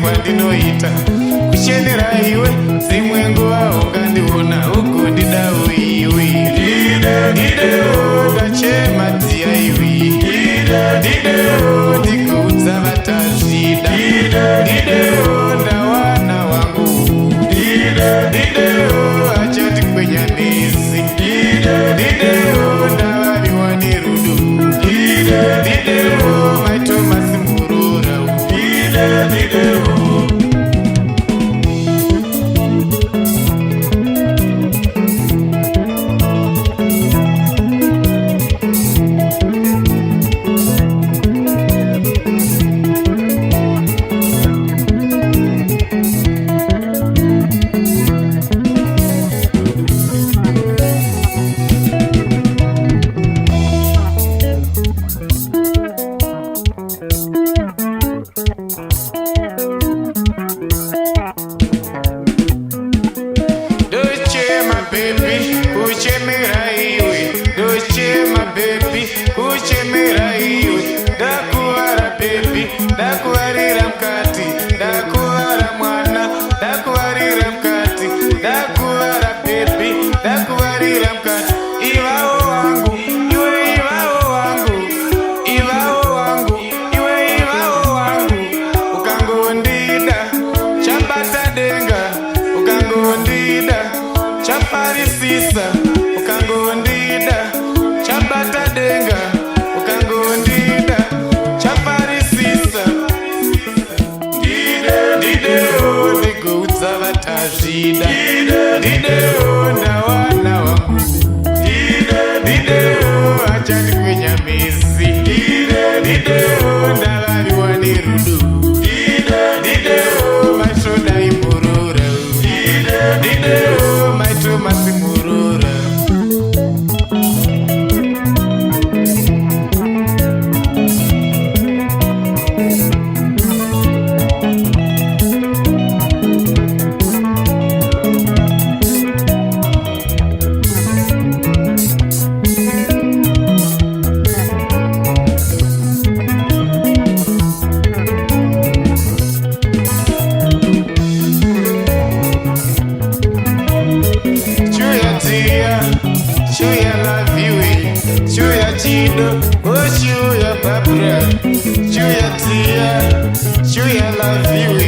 kwandinoita kuchenera iwe dzimwe nguva ungandiona ugondidawo iwe ndidewo ndachema dziya iwe ndidewo ndikuudza vatazvida ndidewo ndawana wangu ndidewo achatikwenya nesi ndidewo ndavariwa nerudo ndidewo maitomasi murora ndidewo kuchemera iwe ndakuwara bebi ndakuwarira mukati ndakuwara mwana ndakuwarira mukati ndakuwara bebi ndakuwarira mukati ivawo wangu iwe ivawo wangu ivawo wangu iwe ivawo wangu ukangondida chabata denga ukangondida chaparisisa ukangondida chabata denga ukangondida chaparisisa ndidewo ndikuudza vatazvida ndidewo ndawana wangu ndidewo achandikwenya misi ndidewo ndavariwa nerudo ndidewo mashoda imurora ndidewo maitomasi murora Chuya love you, chuya chido, oh chuya babra, chuya tia, chuya love you.